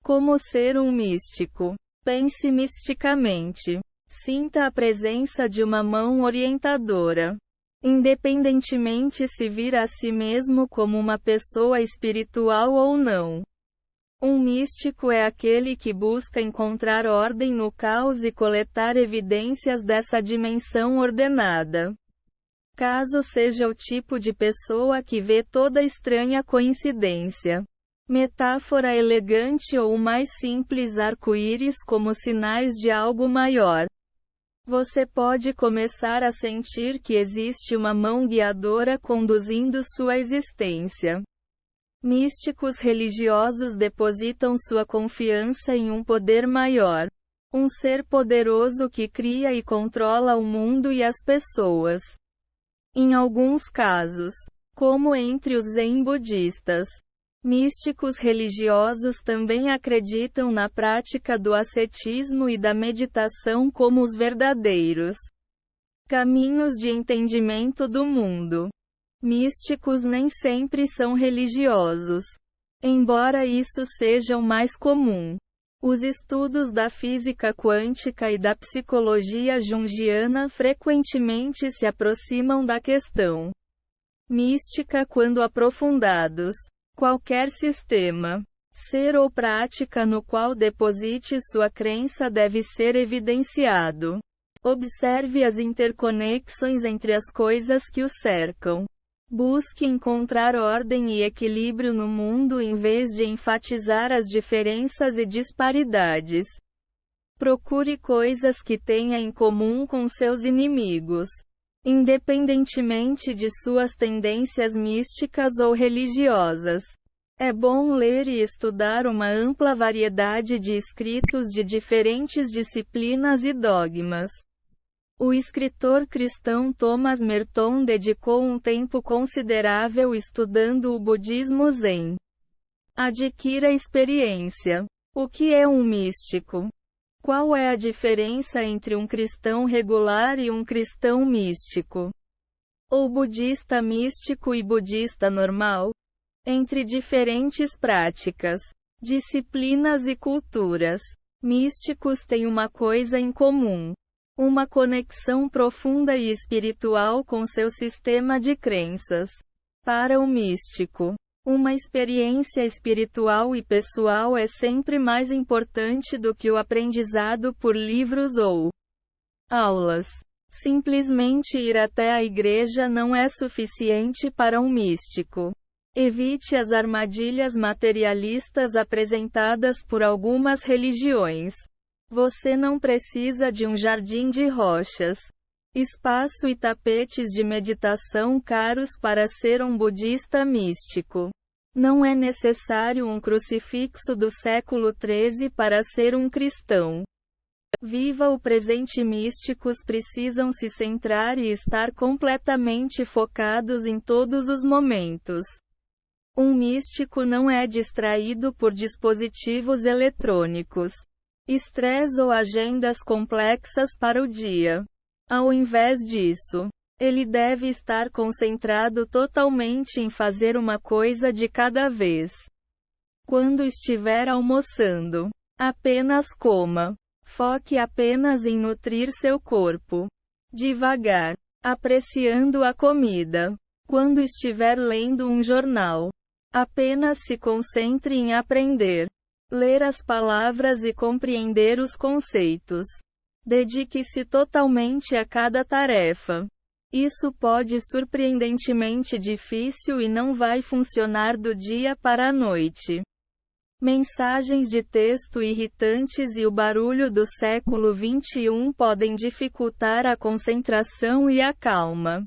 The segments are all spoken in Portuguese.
Como ser um místico? Pense misticamente. Sinta a presença de uma mão orientadora. Independentemente se vir a si mesmo como uma pessoa espiritual ou não. Um místico é aquele que busca encontrar ordem no caos e coletar evidências dessa dimensão ordenada. Caso seja o tipo de pessoa que vê toda estranha coincidência, metáfora elegante ou o mais simples arco-íris como sinais de algo maior, você pode começar a sentir que existe uma mão guiadora conduzindo sua existência. Místicos religiosos depositam sua confiança em um poder maior, um ser poderoso que cria e controla o mundo e as pessoas. Em alguns casos, como entre os zen budistas, místicos religiosos também acreditam na prática do ascetismo e da meditação como os verdadeiros caminhos de entendimento do mundo. Místicos nem sempre são religiosos, embora isso seja o mais comum. Os estudos da física quântica e da psicologia junguiana frequentemente se aproximam da questão mística quando aprofundados. Qualquer sistema, ser ou prática no qual deposite sua crença deve ser evidenciado. Observe as interconexões entre as coisas que o cercam. Busque encontrar ordem e equilíbrio no mundo em vez de enfatizar as diferenças e disparidades. Procure coisas que tenha em comum com seus inimigos, independentemente de suas tendências místicas ou religiosas. É bom ler e estudar uma ampla variedade de escritos de diferentes disciplinas e dogmas. O escritor cristão Thomas Merton dedicou um tempo considerável estudando o budismo zen. Adquira experiência. O que é um místico? Qual é a diferença entre um cristão regular e um cristão místico? Ou budista místico e budista normal? Entre diferentes práticas, disciplinas e culturas, místicos têm uma coisa em comum: uma conexão profunda e espiritual com seu sistema de crenças. Para o místico, uma experiência espiritual e pessoal é sempre mais importante do que o aprendizado por livros ou aulas. Simplesmente ir até a igreja não é suficiente para um místico. Evite as armadilhas materialistas apresentadas por algumas religiões. Você não precisa de um jardim de rochas, espaço e tapetes de meditação caros para ser um budista místico. Não é necessário um crucifixo do século XIII para ser um cristão. Viva o presente. Místicos precisam se centrar e estar completamente focados em todos os momentos. Um místico não é distraído por dispositivos eletrônicos, estresse ou agendas complexas para o dia. Ao invés disso, ele deve estar concentrado totalmente em fazer uma coisa de cada vez. Quando estiver almoçando, apenas coma. Foque apenas em nutrir seu corpo. Devagar, apreciando a comida. Quando estiver lendo um jornal, apenas se concentre em aprender, ler as palavras e compreender os conceitos. Dedique-se totalmente a cada tarefa. Isso pode surpreendentemente difícil e não vai funcionar do dia para a noite. Mensagens de texto irritantes e o barulho do século XXI podem dificultar a concentração e a calma.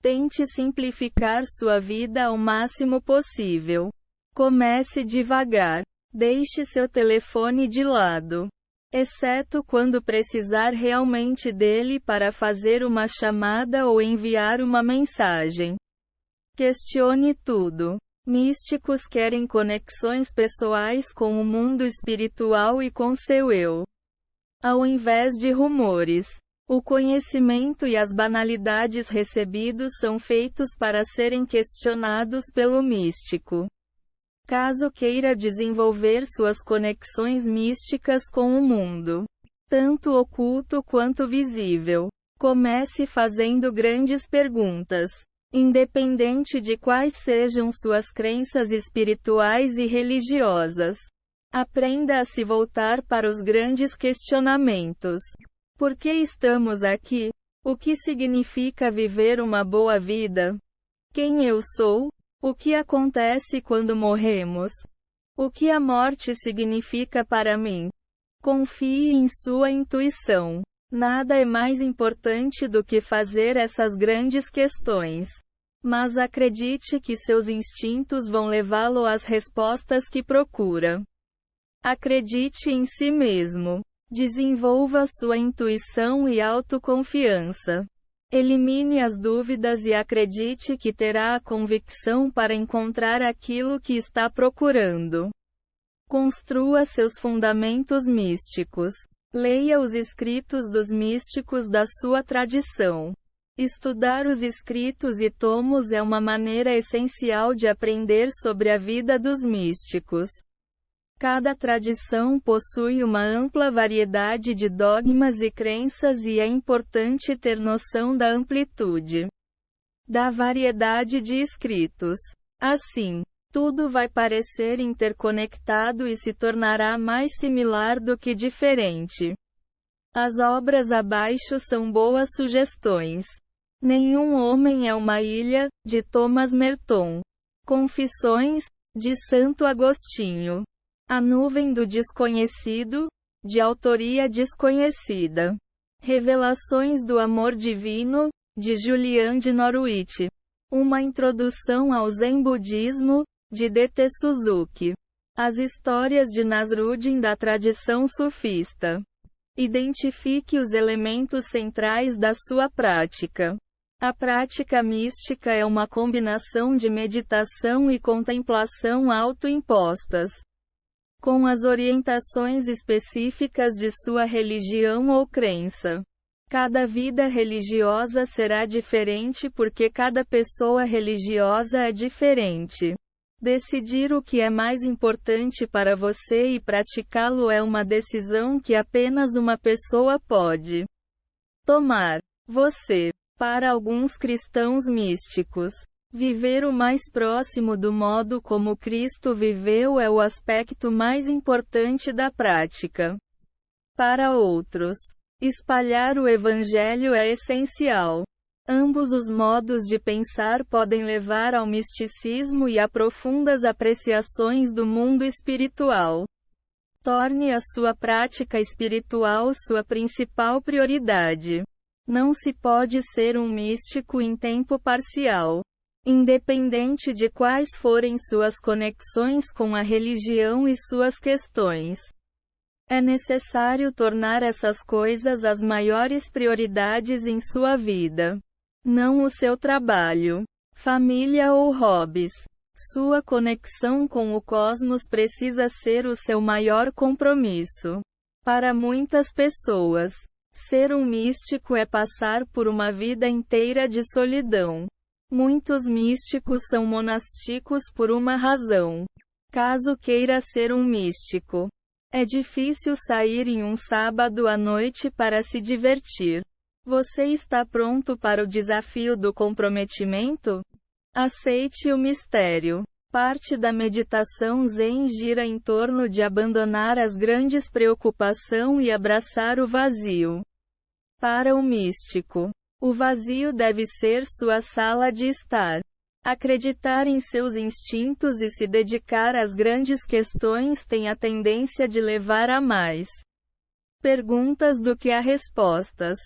Tente simplificar sua vida ao máximo possível. Comece devagar. Deixe seu telefone de lado, exceto quando precisar realmente dele para fazer uma chamada ou enviar uma mensagem. Questione tudo. Místicos querem conexões pessoais com o mundo espiritual e com seu eu, ao invés de rumores. O conhecimento e as banalidades recebidos são feitos para serem questionados pelo místico. Caso queira desenvolver suas conexões místicas com o mundo, tanto oculto quanto visível, comece fazendo grandes perguntas. Independente de quais sejam suas crenças espirituais e religiosas, aprenda a se voltar para os grandes questionamentos. Por que estamos aqui? O que significa viver uma boa vida? Quem eu sou? O que acontece quando morremos? O que a morte significa para mim? Confie em sua intuição. Nada é mais importante do que fazer essas grandes questões. Mas acredite que seus instintos vão levá-lo às respostas que procura. Acredite em si mesmo. Desenvolva sua intuição e autoconfiança. Elimine as dúvidas e acredite que terá a convicção para encontrar aquilo que está procurando. Construa seus fundamentos místicos. Leia os escritos dos místicos da sua tradição. Estudar os escritos e tomos é uma maneira essencial de aprender sobre a vida dos místicos. Cada tradição possui uma ampla variedade de dogmas e crenças e é importante ter noção da amplitude da variedade de escritos. Assim, tudo vai parecer interconectado e se tornará mais similar do que diferente. As obras abaixo são boas sugestões. Nenhum homem é uma ilha, de Thomas Merton. Confissões, de Santo Agostinho. A nuvem do desconhecido, de autoria desconhecida. Revelações do amor divino, de Julian de Norwich. Uma introdução ao Zen Budismo, de D.T. Suzuki. As histórias de Nasruddin da tradição sufista. Identifique os elementos centrais da sua prática. A prática mística é uma combinação de meditação e contemplação autoimpostas, com as orientações específicas de sua religião ou crença. Cada vida religiosa será diferente porque cada pessoa religiosa é diferente. Decidir o que é mais importante para você e praticá-lo é uma decisão que apenas uma pessoa pode tomar. Você. Para alguns cristãos místicos, viver o mais próximo do modo como Cristo viveu é o aspecto mais importante da prática. Para outros, espalhar o Evangelho é essencial. Ambos os modos de pensar podem levar ao misticismo e a profundas apreciações do mundo espiritual. Torne a sua prática espiritual sua principal prioridade. Não se pode ser um místico em tempo parcial. Independente de quais forem suas conexões com a religião e suas questões. É necessário tornar essas coisas as maiores prioridades em sua vida. Não o seu trabalho, família ou hobbies. Sua conexão com o cosmos precisa ser o seu maior compromisso. Para muitas pessoas, ser um místico é passar por uma vida inteira de solidão. Muitos místicos são monásticos por uma razão. Caso queira ser um místico, é difícil sair em um sábado à noite para se divertir. Você está pronto para o desafio do comprometimento? Aceite o mistério. Parte da meditação Zen gira em torno de abandonar as grandes preocupações e abraçar o vazio. Para o místico, o vazio deve ser sua sala de estar. Acreditar em seus instintos e se dedicar às grandes questões tem a tendência de levar a mais perguntas do que a respostas.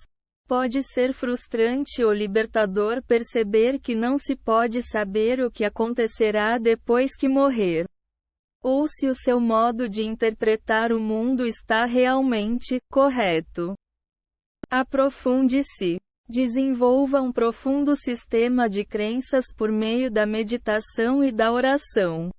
Pode ser frustrante ou libertador perceber que não se pode saber o que acontecerá depois que morrer. Ou se o seu modo de interpretar o mundo está realmente correto. Aprofunde-se. Desenvolva um profundo sistema de crenças por meio da meditação e da oração.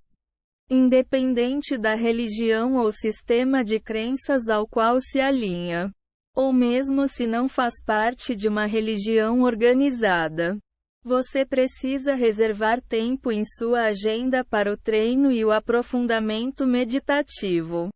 Independente da religião ou sistema de crenças ao qual se alinha. Ou mesmo se não faz parte de uma religião organizada. Você precisa reservar tempo em sua agenda para o treino e o aprofundamento meditativo.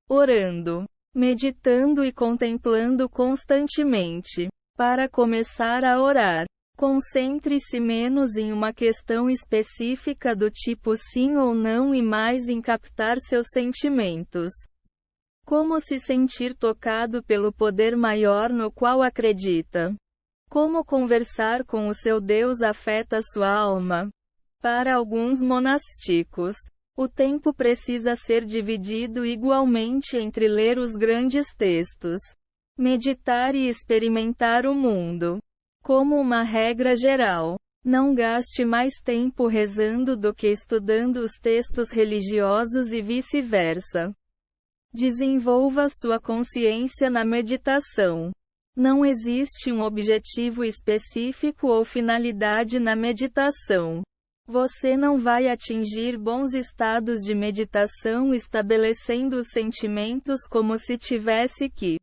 Orando, meditando e contemplando constantemente. Para começar a orar, concentre-se menos em uma questão específica do tipo sim ou não e mais em captar seus sentimentos. Como se sentir tocado pelo poder maior no qual acredita. Como conversar com o seu Deus afeta sua alma. Para alguns monásticos, o tempo precisa ser dividido igualmente entre ler os grandes textos, meditar e experimentar o mundo. Como uma regra geral, não gaste mais tempo rezando do que estudando os textos religiosos e vice-versa. Desenvolva sua consciência na meditação. Não existe um objetivo específico ou finalidade na meditação. Você não vai atingir bons estados de meditação estabelecendo os sentimentos como se tivesse que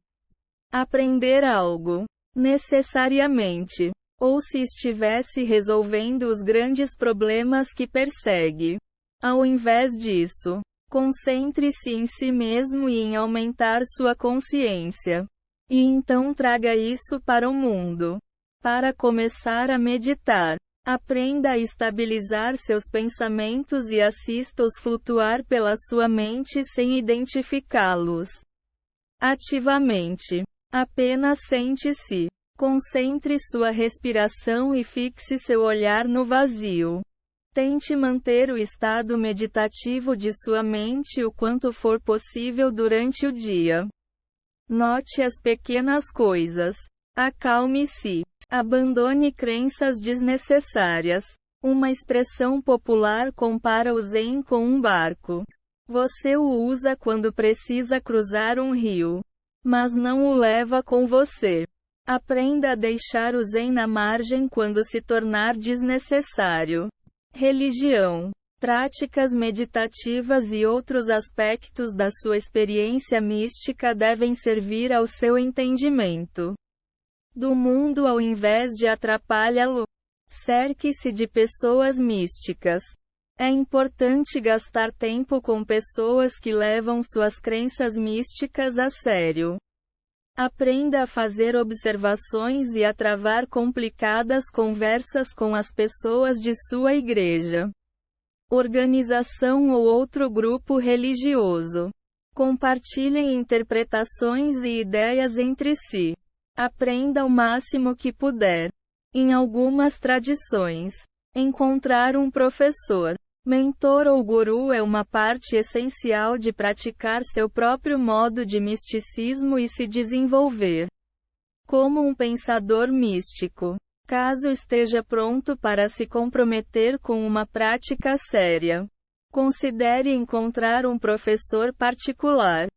aprender algo, necessariamente, ou se estivesse resolvendo os grandes problemas que persegue. Ao invés disso, concentre-se em si mesmo e em aumentar sua consciência. E então traga isso para o mundo. Para começar a meditar, aprenda a estabilizar seus pensamentos e assista-os flutuar pela sua mente sem identificá-los ativamente. Apenas sente-se. Concentre sua respiração e fixe seu olhar no vazio. Tente manter o estado meditativo de sua mente o quanto for possível durante o dia. Note as pequenas coisas. Acalme-se. Abandone crenças desnecessárias. Uma expressão popular compara o Zen com um barco. Você o usa quando precisa cruzar um rio, mas não o leva com você. Aprenda a deixar o Zen na margem quando se tornar desnecessário. Religião, práticas meditativas e outros aspectos da sua experiência mística devem servir ao seu entendimento do mundo ao invés de atrapalhá-lo. Cerque-se de pessoas místicas. É importante gastar tempo com pessoas que levam suas crenças místicas a sério. Aprenda a fazer observações e a travar complicadas conversas com as pessoas de sua igreja, organização ou outro grupo religioso. Compartilhem interpretações e ideias entre si. Aprenda o máximo que puder. Em algumas tradições, encontrar um professor, mentor ou guru é uma parte essencial de praticar seu próprio modo de misticismo e se desenvolver como um pensador místico. Caso esteja pronto para se comprometer com uma prática séria, considere encontrar um professor particular.